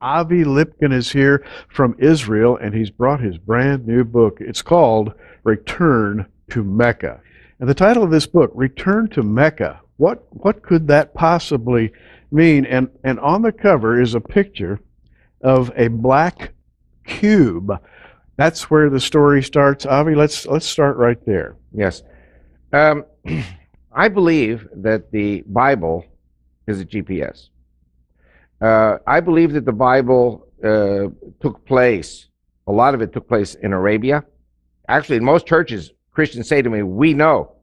Avi Lipkin is here from Israel, and he's brought his brand new book. It's called Return to Mecca. And the title of this book, Return to Mecca, what could that possibly mean? And on the cover is a picture of a black cube. That's where the story starts. Avi, let's start right there. Yes. I believe that the Bible is a GPS. I believe that the Bible took place, a lot of it took place in Arabia. Actually, in most churches, Christians say to me, we know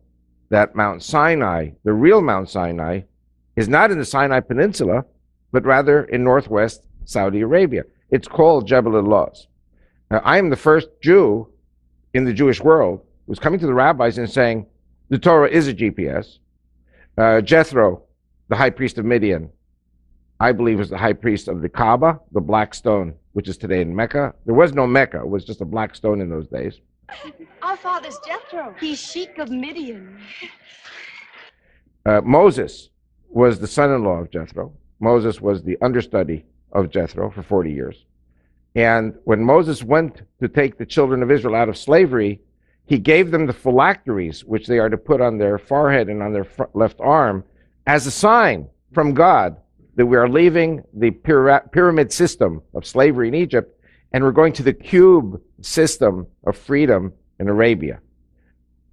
that Mount Sinai, the real Mount Sinai, is not in the Sinai Peninsula, but rather in northwest Saudi Arabia. It's called Jebel al-Lawz. I am the first Jew in the Jewish world who's coming to the rabbis and saying, the Torah is a GPS. Jethro, the high priest of Midian, I believe was the high priest of the Kaaba, the black stone, which is today in Mecca. There was no Mecca. It was just a black stone in those days. Our father's Jethro. He's Sheik of Midian. Moses was the son-in-law of Jethro. Moses was the understudy of Jethro for 40 years. And when Moses went to take the children of Israel out of slavery, he gave them the phylacteries, which they are to put on their forehead and on their left arm, as a sign from God that we are leaving the pyramid system of slavery in Egypt, and we're going to the cube system of freedom in Arabia.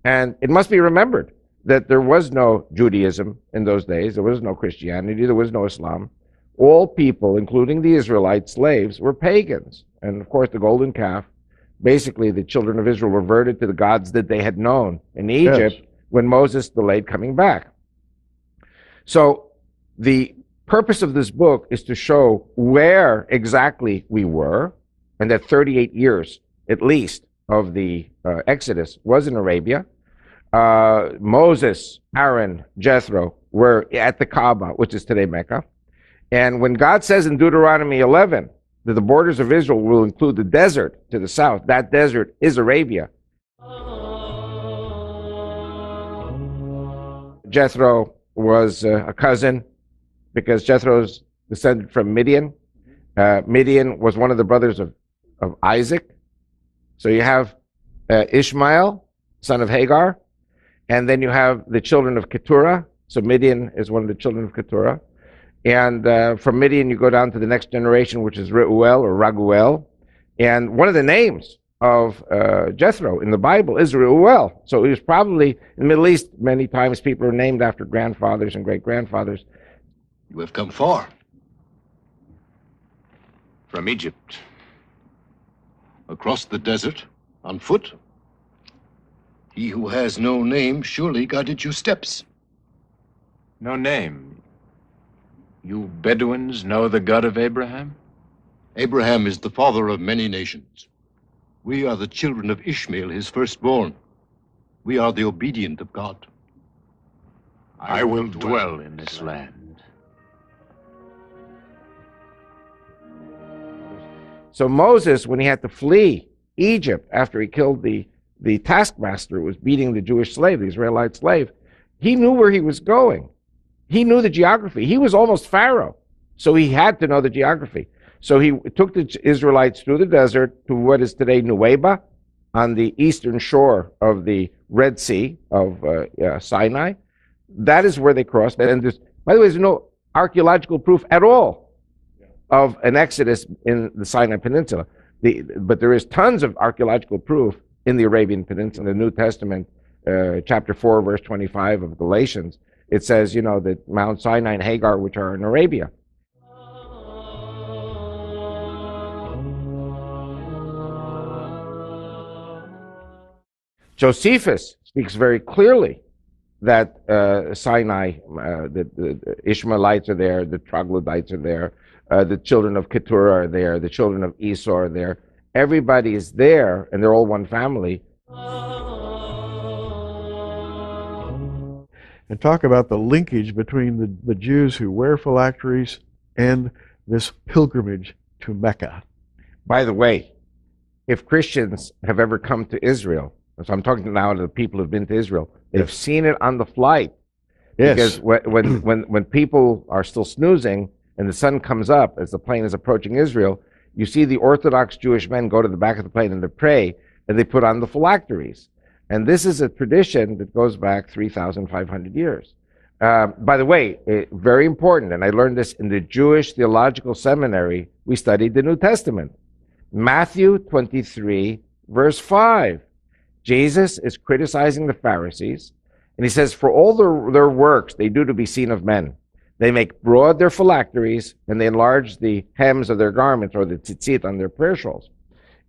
And it must be remembered that there was no Judaism in those days. There was no Christianity. There was no Islam. All people, including the Israelite slaves, were pagans. And of course, the golden calf, basically the children of Israel reverted to the gods that they had known in Egypt when Moses delayed coming back. So the purpose of this book is to show where exactly we were, and that 38 years at least of the Exodus was in Arabia. Moses, Aaron, Jethro were at the Kaaba, which is today Mecca. And when God says in Deuteronomy 11 that the borders of Israel will include the desert to the south, that desert is Arabia. Jethro was a cousin because Jethro's descended from Midian. Midian was one of the brothers of Isaac. So you have Ishmael, son of Hagar, and then you have the children of Keturah. So Midian is one of the children of Keturah. And from Midian, you go down to the next generation, which is Reuel or Raguel. And one of the names of Jethro in the Bible is Reuel. So he was probably, in the Middle East, many times people are named after grandfathers and great-grandfathers. You have come far. From Egypt. Across the desert, on foot. He who has no name surely guided your steps. No name. You Bedouins know the God of Abraham? Abraham is the father of many nations. We are the children of Ishmael, his firstborn. We are the obedient of God. I will dwell in this land. So Moses, when he had to flee Egypt after he killed the taskmaster who was beating the Jewish slave, the Israelite slave, he knew where he was going. He knew the geography. He was almost Pharaoh, so he had to know the geography. So he took the Israelites through the desert to what is today Nuweiba, on the eastern shore of the Red Sea of Sinai. That is where they crossed. And by the way, there's no archaeological proof at all of an exodus in the Sinai Peninsula. But there is tons of archaeological proof in the Arabian Peninsula. In the New Testament, chapter 4, verse 25 of Galatians, it says, that Mount Sinai and Hagar, which are in Arabia. Josephus speaks very clearly that Sinai, the Ishmaelites are there, the troglodytes are there, the children of Keturah are there, the children of Esau are there. Everybody is there, and they're all one family. And talk about the linkage between the Jews who wear phylacteries and this pilgrimage to Mecca. By the way, if Christians have ever come to Israel, so I'm talking now to the people who've been to Israel, they've seen it on the flight. Yes. Because when people are still snoozing, and the sun comes up as the plane is approaching Israel, you see the Orthodox Jewish men go to the back of the plane and they pray, and they put on the phylacteries. And this is a tradition that goes back 3,500 years. By the way, very important, and I learned this in the Jewish Theological Seminary, we studied the New Testament. Matthew 23, verse 5. Jesus is criticizing the Pharisees, and he says, for all their works they do to be seen of men. They make broad their phylacteries, and they enlarge the hems of their garments, or the tzitzit on their prayer shawls.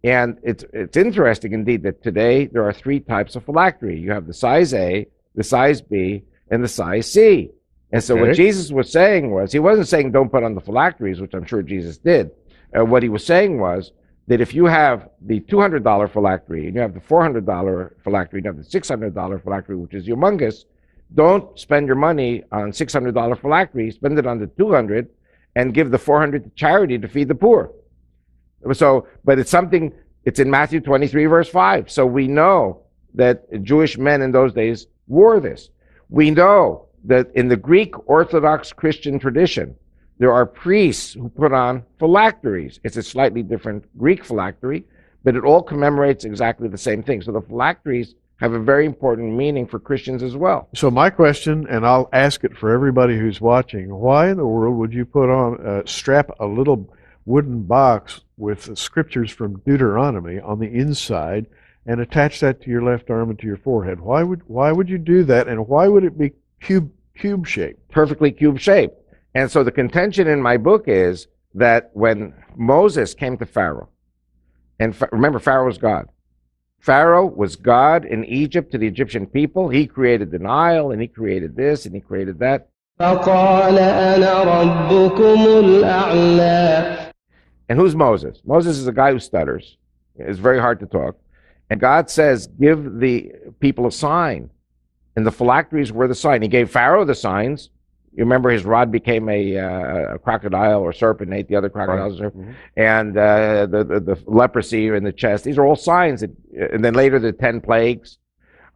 And it's interesting indeed that today there are three types of phylactery. You have the size A, the size B, and the size C. And so what Jesus was saying was, he wasn't saying don't put on the phylacteries, which I'm sure Jesus did. What he was saying was that if you have the $200 phylactery, and you have the $400 phylactery, and you have the $600 phylactery, which is humongous, don't spend your money on $600 phylactery, spend it on the $200, and give the $400 to charity to feed the poor. So, but it's something, it's in Matthew 23, verse 5. So we know that Jewish men in those days wore this. We know that in the Greek Orthodox Christian tradition, there are priests who put on phylacteries. It's a slightly different Greek phylactery, but it all commemorates exactly the same thing. So the phylacteries have a very important meaning for Christians as well. So my question, and I'll ask it for everybody who's watching, why in the world would you put on, strap a little wooden box with scriptures from Deuteronomy on the inside and attach that to your left arm and to your forehead? Why would you do that, and why would it be cube shaped? Perfectly cube shaped. And so the contention in my book is that when Moses came to Pharaoh, and remember, Pharaoh was God. Pharaoh was God in Egypt to the Egyptian people. He created the Nile, and he created this, and he created that. فقال أنا ربكم الأعلى. And who's Moses? Moses is a guy who stutters. It's very hard to talk. And God says, give the people a sign. And the phylacteries were the sign. He gave Pharaoh the signs. You remember his rod became a crocodile or serpent, ate the other crocodiles. Right. Mm-hmm. And the leprosy in the chest. These are all signs. And then later the 10 plagues.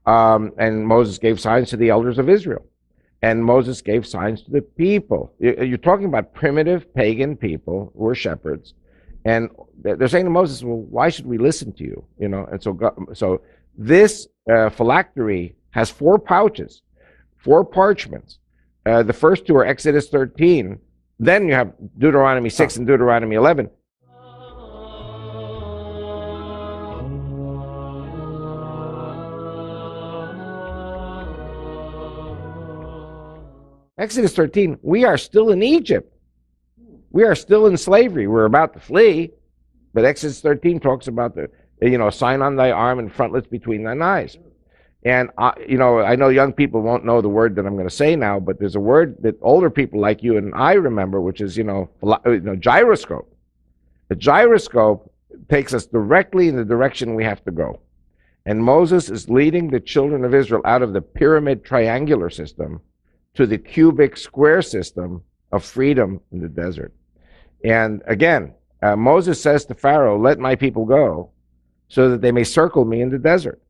And Moses gave signs to the elders of Israel. And Moses gave signs to the people. You're talking about primitive pagan people who were shepherds. And they're saying to Moses, well, why should we listen to you? You know, and so this phylactery has 4 pouches, 4 parchments. The first 2 are Exodus 13. Then you have Deuteronomy 6 and Deuteronomy 11. Exodus 13, we are still in Egypt. We are still in slavery. We're about to flee. But Exodus 13 talks about the, sign on thy arm and frontlets between thine eyes. And, I know young people won't know the word that I'm going to say now, but there's a word that older people like you and I remember, which is, gyroscope. The gyroscope takes us directly in the direction we have to go. And Moses is leading the children of Israel out of the pyramid triangular system to the cubic square system of freedom in the desert. And again, Moses says to Pharaoh, let my people go so that they may circle me in the desert.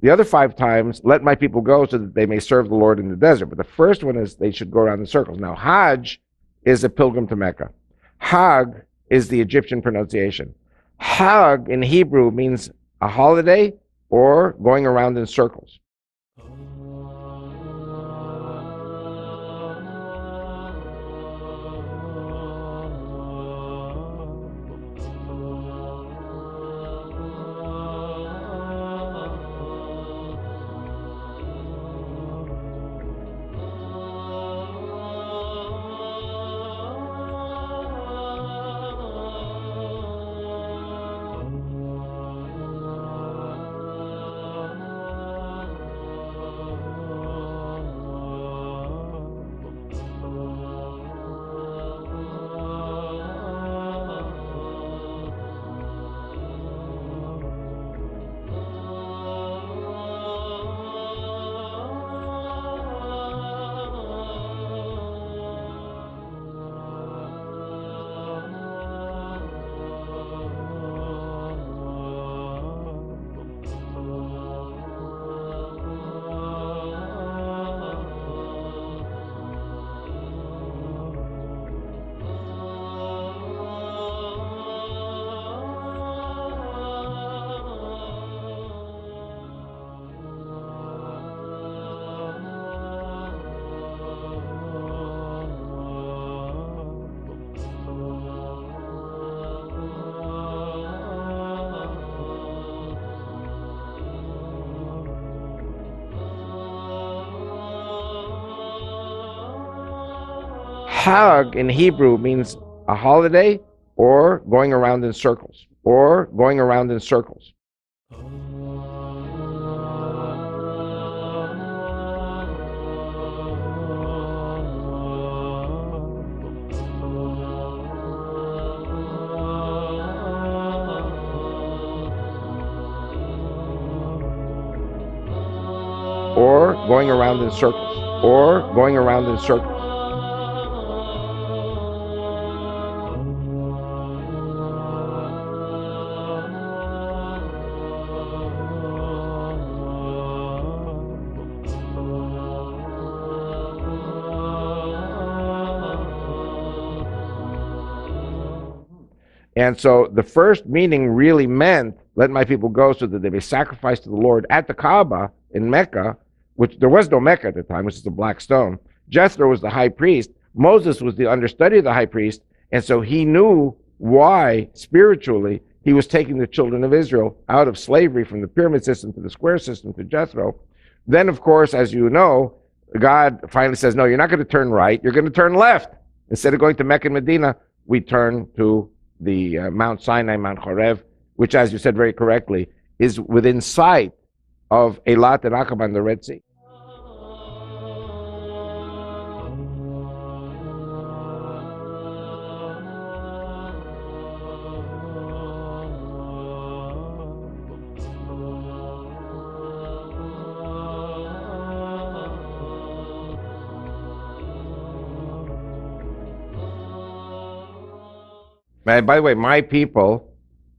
The other 5 times, let my people go so that they may serve the Lord in the desert. But the first one is they should go around in circles. Now, Hajj is a pilgrim to Mecca. Hag is the Egyptian pronunciation. Hag in Hebrew means a holiday or going around in circles. Hag in Hebrew means a holiday or going around in circles, or going around in circles. Or going around in circles, or going around in circles. And so the first meaning really meant, let my people go so that they may sacrifice to the Lord at the Kaaba in Mecca, which there was no Mecca at the time, which is a black stone. Jethro was the high priest. Moses was the understudy of the high priest. And so he knew why, spiritually, he was taking the children of Israel out of slavery from the pyramid system to the square system to Jethro. Then, of course, as you know, God finally says, no, you're not going to turn right. You're going to turn left. Instead of going to Mecca and Medina, we turn to the Mount Sinai, Mount Horeb, which, as you said very correctly, is within sight of Eilat and Aqaba and the Red Sea. And by the way, my people,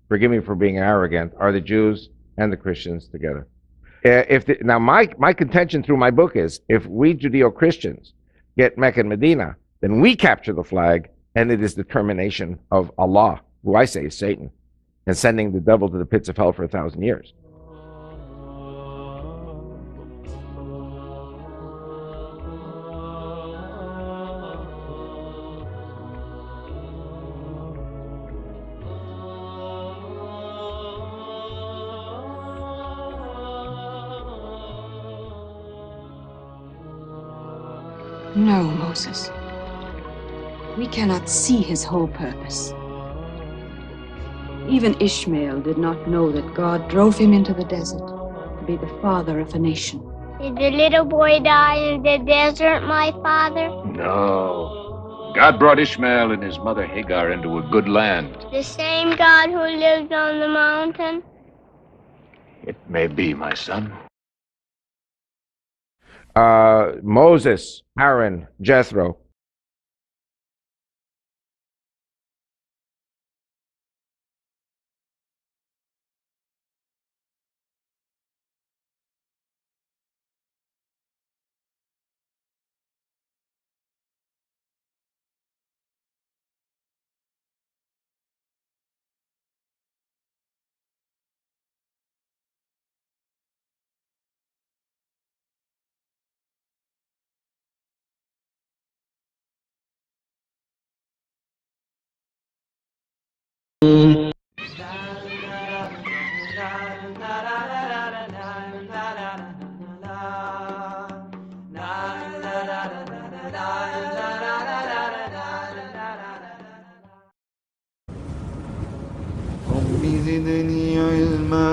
forgive me for being arrogant, are the Jews and the Christians together. Now, my contention through my book is, if we Judeo-Christians get Mecca and Medina, then we capture the flag, and it is the termination of Allah, who I say is Satan, and sending the devil to the pits of hell for 1,000 years. No, Moses. We cannot see his whole purpose. Even Ishmael did not know that God drove him into the desert to be the father of a nation. Did the little boy die in the desert, my father? No. God brought Ishmael and his mother Hagar into a good land. The same God who lived on the mountain? It may be, my son. Moses, Aaron, Jethro. ربي زدني علما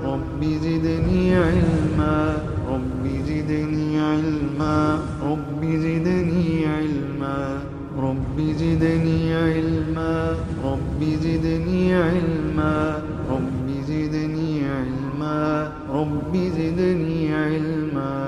ربي زدني علما ربي زدني علما ربي زدني علما ربي زدني علما ربي زدني علما ربي زدني علما ربي زدني علما